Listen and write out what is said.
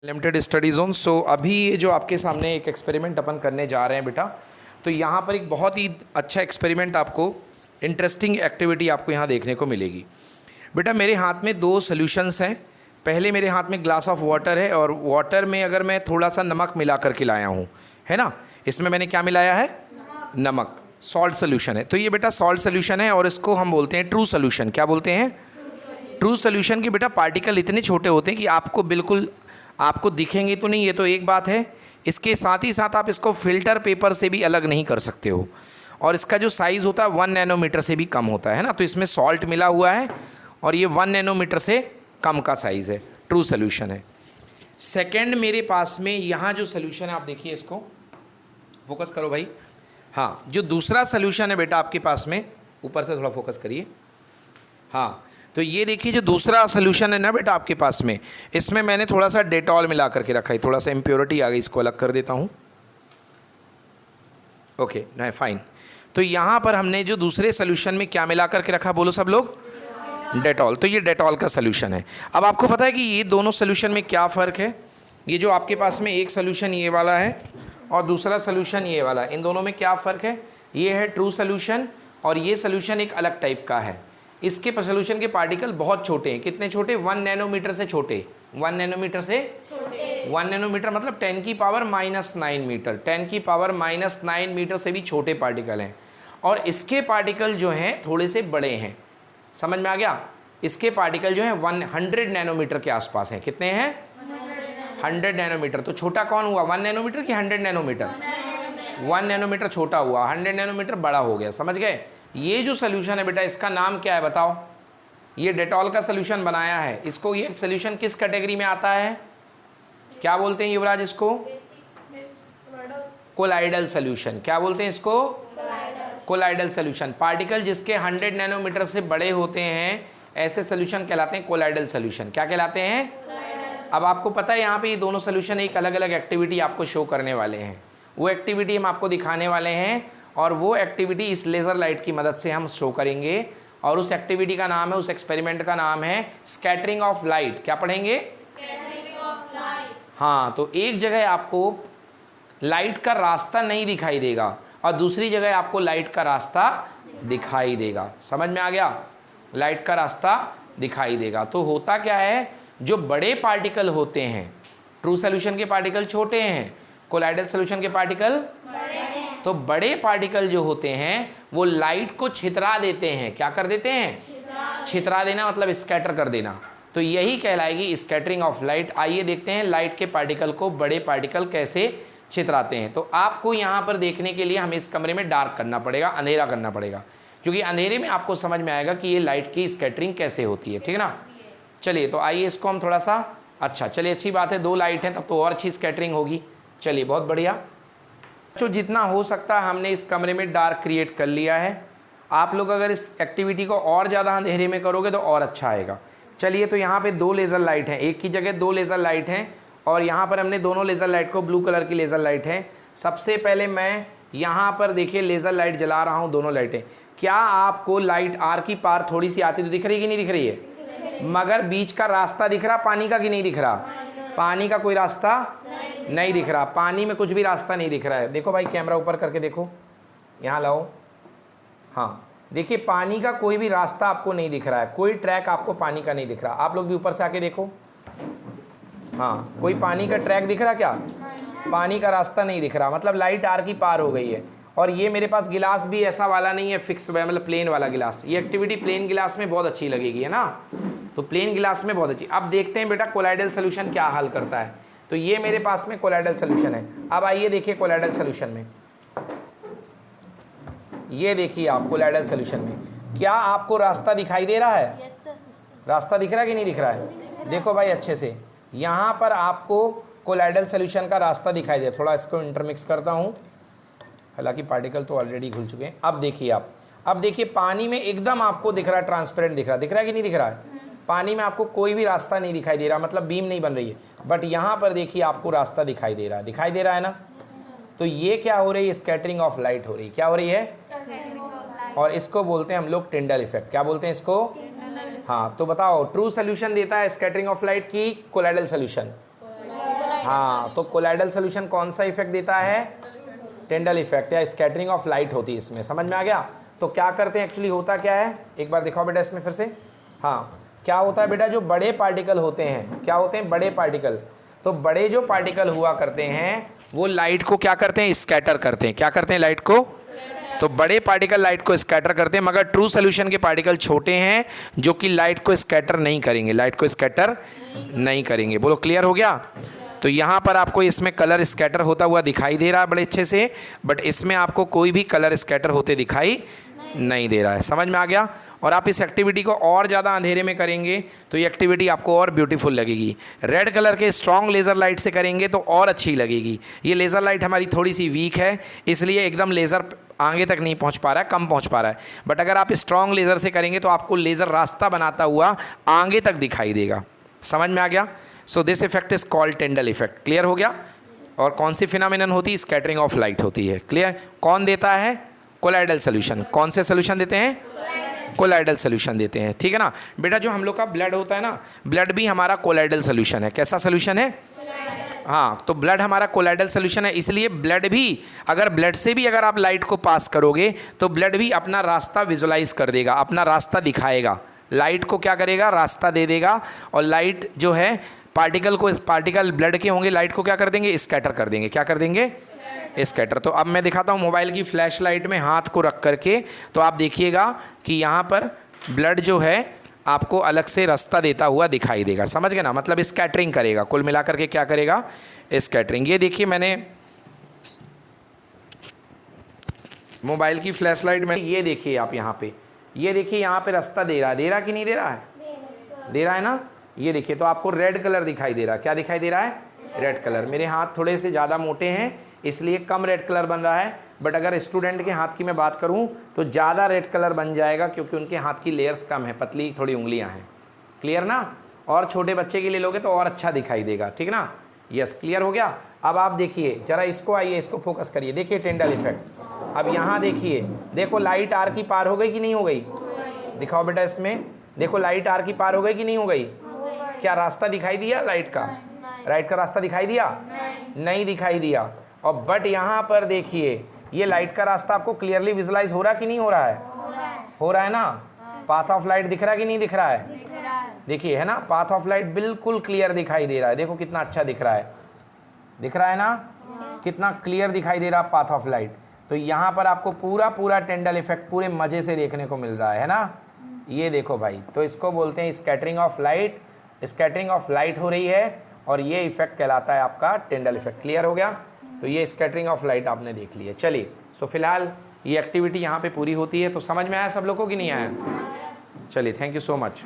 Limited study zone. सो अभी ये जो आपके सामने एक एक्सपेरिमेंट अपन करने जा रहे हैं बेटा, तो यहाँ पर एक बहुत ही अच्छा एक्सपेरिमेंट आपको, इंटरेस्टिंग एक्टिविटी आपको यहाँ देखने को मिलेगी। बेटा मेरे हाथ में दो सॉल्यूशंस हैं। पहले मेरे हाथ में ग्लास ऑफ वाटर है और वाटर में अगर मैं थोड़ा सा नमक मिला करके लाया हूँ, है ना। इसमें मैंने क्या मिलाया है? नमक। सॉल्ट सोल्यूशन है। तो ये बेटा सॉल्ट सोल्यूशन है और इसको हम बोलते हैं ट्रू सोल्यूशन। क्या बोलते हैं? ट्रू सोल्यूशन की बेटा पार्टिकल इतने छोटे होते हैं कि आपको बिल्कुल आपको दिखेंगे तो नहीं, ये तो एक बात है। इसके साथ ही साथ आप इसको फ़िल्टर पेपर से भी अलग नहीं कर सकते हो, और इसका जो साइज़ होता है 1 नैनोमीटर से भी कम होता है ना। तो इसमें सॉल्ट मिला हुआ है और ये 1 नैनोमीटर से कम का साइज़ है, ट्रू सोल्यूशन है। सेकेंड मेरे पास में यहाँ जो सोल्यूशन है, आप देखिए, इसको फोकस करो भाई। हाँ, जो दूसरा सोल्यूशन है बेटा आपके पास में, ऊपर से थोड़ा फोकस करिए। हाँ, तो ये देखिए जो दूसरा सोल्यूशन है ना बेटा आपके पास में, इसमें मैंने थोड़ा सा डेटॉल मिला करके रखा है। थोड़ा सा इम्प्योरिटी आ गई, इसको अलग कर देता हूँ। ओके, नहीं फाइन। तो यहाँ पर हमने जो दूसरे सोल्यूशन में क्या मिला करके रखा, बोलो सब लोग? डेटॉल। तो ये डेटॉल का सोल्यूशन है। अब आपको पता है कि ये दोनों सोल्यूशन में क्या फ़र्क है? ये जो आपके पास में एक सोल्यूशन ये वाला है और दूसरा सोल्यूशन ये वाला, इन दोनों में क्या फ़र्क है? ये है ट्रू सोल्यूशन और ये सोल्यूशन एक अलग टाइप का है। इसके सोल्यूशन के पार्टिकल बहुत छोटे हैं। कितने छोटे? 1 नैनोमीटर से छोटे। 1 नैनोमीटर से 1 नैनोमीटर मतलब 10 की पावर -9 मीटर। 10 की पावर -9 मीटर से भी छोटे पार्टिकल हैं। और इसके पार्टिकल जो हैं थोड़े से बड़े हैं। समझ में आ गया? इसके पार्टिकल जो हैं 100 नैनोमीटर के आसपास हैं। कितने हैं? 100 नैनोमीटर। तो छोटा कौन हुआ, 1 नैनोमीटर कि 100 नैनोमीटर? 1 नैनोमीटर छोटा हुआ, 100 नैनोमीटर बड़ा हो गया। समझ गए? ये जो सोल्यूशन है बेटा, इसका नाम क्या है बताओ? ये डेटॉल का सोल्यूशन बनाया है। इसको, ये सोल्यूशन किस कैटेगरी में आता है? क्या बोलते हैं युवराज इसको? Colloidal solution. क्या बोलते हैं इसको? Colloidal solution. पार्टिकल जिसके 100 नैनोमीटर से बड़े होते हैं, ऐसे सोल्यूशन कहलाते हैं कोलाइडल सोल्यूशन। क्या कहलाते हैं? अब आपको पता है यहाँ पे ये दोनों सोल्यूशन एक अलग अलग एक्टिविटी आपको शो करने वाले हैं। वो एक्टिविटी हम आपको दिखाने वाले हैं और वो एक्टिविटी इस लेज़र लाइट की मदद से हम शो करेंगे। और उस एक्टिविटी का नाम है, उस एक्सपेरिमेंट का नाम है स्कैटरिंग ऑफ लाइट। क्या पढ़ेंगे? Scattering of light. हाँ, तो एक जगह आपको लाइट का रास्ता नहीं दिखाई देगा और दूसरी जगह आपको लाइट का रास्ता दिखाई देगा। समझ में आ गया? लाइट का रास्ता दिखाई देगा। तो होता क्या है, जो बड़े पार्टिकल होते हैं, ट्रू सोल्यूशन के पार्टिकल छोटे हैं, कोलाइडल सोल्यूशन के पार्टिकल बड़े हैं। तो बड़े पार्टिकल जो होते हैं वो लाइट को छितरा देते हैं। क्या कर देते हैं? छितरा देना मतलब स्कैटर कर देना। तो यही कहलाएगी स्कैटरिंग ऑफ लाइट। आइए देखते हैं लाइट के पार्टिकल को बड़े पार्टिकल कैसे छितराते हैं। तो आपको यहाँ पर देखने के लिए हमें इस कमरे में डार्क करना पड़ेगा, अंधेरा करना पड़ेगा, क्योंकि अंधेरे में आपको समझ में आएगा कि ये लाइट की स्कैटरिंग कैसे होती है। ठीक है ना? चलिए, तो आइए इसको हम थोड़ा सा, अच्छा चलिए, अच्छी बात है, 2 लाइट हैं तब तो और अच्छी स्कैटरिंग होगी। चलिए, बहुत बढ़िया। तो जितना हो सकता है हमने इस कमरे में डार्क क्रिएट कर लिया है। आप लोग अगर इस एक्टिविटी को और ज़्यादा अंधेरे में करोगे तो और अच्छा आएगा। चलिए, तो यहाँ पे 2 लेज़र लाइट हैं, एक की जगह 2 लेज़र लाइट हैं और यहाँ पर हमने दोनों लेज़र लाइट को, ब्लू कलर की लेज़र लाइट है। सबसे पहले मैं यहाँ पर देखिए लेज़र लाइट जला रहा हूँ, दोनों लाइटें। क्या आपको लाइट आर की पार थोड़ी सी आती तो दिख रही है कि नहीं दिख रही है? मगर बीच का रास्ता दिख रहा पानी का कि नहीं दिख रहा? पानी का कोई रास्ता नहीं दिख रहा। पानी में कुछ भी रास्ता नहीं दिख रहा है। देखो भाई, कैमरा ऊपर करके देखो, यहाँ लाओ। हाँ, देखिए पानी का कोई भी रास्ता आपको नहीं दिख रहा है, कोई ट्रैक आपको पानी का नहीं दिख रहा। आप लोग भी ऊपर से आके देखो। हाँ, कोई पानी का ट्रैक दिख रहा क्या? पानी का रास्ता नहीं दिख रहा, मतलब लाइट आर की पार हो गई है। और ये मेरे पास गिलास भी ऐसा वाला नहीं है फिक्स, मतलब प्लेन वाला गिलास। ये एक्टिविटी प्लेन गिलास में बहुत अच्छी लगेगी, है ना? तो प्लेन गिलास में बहुत अच्छी। अब देखते हैं बेटा कोलाइडल सोल्यूशन क्या हल करता है। तो ये मेरे पास में कोलाइडल सोल्यूशन है। अब आइए देखिए कोलाइडल सोल्यूशन में, ये देखिए आप कोलाइडल सोल्यूशन में क्या आपको रास्ता दिखाई दे रहा है? Yes sir. रास्ता दिख रहा है कि नहीं दिख रहा है? देखो भाई अच्छे से, यहाँ पर आपको कोलाइडल सोल्यूशन का रास्ता दिखाई दे। थोड़ा इसको इंटरमिक्स करता हूँ, हालांकि पार्टिकल तो ऑलरेडी घुल चुके हैं। अब देखिए आप, अब देखिए पानी में एकदम आपको दिख रहा है, ट्रांसपेरेंट दिख रहा है कि नहीं दिख रहा है? पानी में आपको कोई भी रास्ता नहीं दिखाई दे रहा, मतलब बीम नहीं बन रही है। बट यहाँ पर देखिए आपको रास्ता दिखाई दे रहा है, दिखाई दे रहा है ना? तो ये क्या हो रही है? स्कैटरिंग ऑफ लाइट हो रही है। क्या हो रही है? और इसको बोलते हैं हम लोग टिंडल इफेक्ट। क्या बोलते हैं इसको? हाँ, तो बताओ ट्रू सोल्यूशन देता है स्कैटरिंग ऑफ लाइट की कोलाइडल सोल्यूशन? हाँ, तो कोलाइडल सोल्यूशन कौन सा इफेक्ट देता है? टिंडल इफेक्ट या स्कैटरिंग ऑफ लाइट होती है इसमें। समझ में आ गया? तो क्या करते हैं एक्चुअली, होता क्या है, एक बार दिखाओ बेटा इसमें फिर से। हाँ, क्या होता है बेटा, जो बड़े पार्टिकल होते हैं, क्या होते हैं? बड़े पार्टिकल। तो बड़े जो पार्टिकल हुआ करते हैं वो लाइट को क्या करते हैं? स्कैटर करते हैं। क्या करते हैं? लाइट को। तो बड़े पार्टिकल लाइट को स्कैटर करते हैं, मगर ट्रू सोल्यूशन के पार्टिकल छोटे हैं जो कि लाइट को स्कैटर नहीं करेंगे, लाइट को स्कैटर नहीं करेंगे। बोलो क्लियर हो गया? तो यहाँ पर आपको इसमें कलर स्कैटर होता हुआ दिखाई दे रहा है बड़े अच्छे से, बट इसमें आपको कोई भी कलर स्कैटर होते दिखाई नहीं दे रहा है। समझ में आ गया? और आप इस एक्टिविटी को और ज़्यादा अंधेरे में करेंगे तो ये एक्टिविटी आपको और ब्यूटीफुल लगेगी। रेड कलर के स्ट्रॉन्ग लेज़र लाइट से करेंगे तो और अच्छी लगेगी। ये लेज़र लाइट हमारी थोड़ी सी वीक है, इसलिए एकदम लेज़र आगे तक नहीं पहुंच पा रहा है, कम पहुंच पा रहा है। बट अगर आप स्ट्रॉन्ग लेज़र से करेंगे तो आपको लेज़र रास्ता बनाता हुआ आगे तक दिखाई देगा। समझ में आ गया? So this effect is called Tyndall effect. Clear हो गया? और कौन सी फिनोमिनन होती है? स्कैटरिंग ऑफ लाइट होती है। क्लियर? कौन देता है? Colloidal solution. कौन से सोल्यूशन देते हैं? कोलाइडल सोल्यूशन देते हैं। ठीक है ना बेटा? जो हम लोग का ब्लड होता है ना, ब्लड भी हमारा कोलाइडल सोल्यूशन है। कैसा सोल्यूशन है? हाँ, तो ब्लड हमारा कोलाइडल सोल्यूशन है, इसलिए ब्लड भी, अगर ब्लड से भी अगर आप लाइट को पास करोगे तो ब्लड भी अपना रास्ता विजुलाइज कर देगा, अपना रास्ता दिखाएगा। लाइट को क्या करेगा? रास्ता दे देगा। और लाइट जो है पार्टिकल ब्लड के होंगे, लाइट को क्या कर देंगे? स्कैटर कर देंगे। क्या कर देंगे? स्कैटर। तो अब मैं दिखाता हूँ मोबाइल की फ्लैश लाइट में हाथ को रख करके, तो आप देखिएगा कि यहाँ पर ब्लड जो है आपको अलग से रास्ता देता हुआ दिखाई देगा। समझ गए ना? मतलब स्कैटरिंग करेगा, कुल मिलाकर के क्या करेगा? स्कैटरिंग। ये देखिए मैंने मोबाइल की फ्लैश लाइट में, ये देखिए आप यहाँ पे, ये देखिए यहाँ पे रास्ता दे रहा है, दे रहा कि नहीं दे रहा है? दे रहा है ना? ये देखिए, तो आपको रेड कलर दिखाई दे रहा है। क्या दिखाई दे रहा है? Red colour. मेरे हाथ थोड़े से ज़्यादा मोटे हैं इसलिए कम रेड कलर बन रहा है, बट अगर स्टूडेंट के हाथ की मैं बात करूं तो ज़्यादा रेड कलर बन जाएगा, क्योंकि उनके हाथ की लेयर्स कम है, पतली थोड़ी उंगलियां हैं। क्लियर ना? और छोटे बच्चे के लिए लोगे तो और अच्छा दिखाई देगा। ठीक ना? यस, क्लियर हो गया? अब आप देखिए जरा इसको, आइए इसको फोकस करिए, देखिए टिंडल इफेक्ट। अब यहाँ देखिए, देखो लाइट आर की पार हो गई कि नहीं हो गई? दिखाओ बेटा इसमें, देखो लाइट आर की पार हो गई कि नहीं हो गई? क्या रास्ता दिखाई दिया लाइट का? लाइट का रास्ता दिखाई दिया? नहीं दिखाई दिया। और बट यहाँ पर देखिए, ये लाइट का रास्ता आपको क्लियरली विजुलाइज हो रहा कि नहीं हो रहा है? हो रहा है ना? पाथ ऑफ लाइट दिख रहा है कि नहीं दिख रहा है? देखिए, है ना? पाथ ऑफ लाइट बिल्कुल क्लियर दिखाई दे रहा है। देखो कितना अच्छा दिख रहा है, दिख रहा है ना? कितना क्लियर दिखाई दे रहा है पाथ ऑफ लाइट। तो यहाँ पर आपको पूरा टिंडल इफेक्ट पूरे मज़े से देखने को मिल रहा है ना? ये देखो भाई, तो इसको बोलते हैं scattering of light. Scattering of light हो रही है और ये इफेक्ट कहलाता है आपका टिंडल इफेक्ट। क्लियर हो गया? तो ये स्कैटरिंग ऑफ लाइट आपने देख ली है। चलिए, सो फिलहाल ये एक्टिविटी यहाँ पे पूरी होती है। तो समझ में आया सब लोगों को कि नहीं आया? चलिए, थैंक यू सो मच।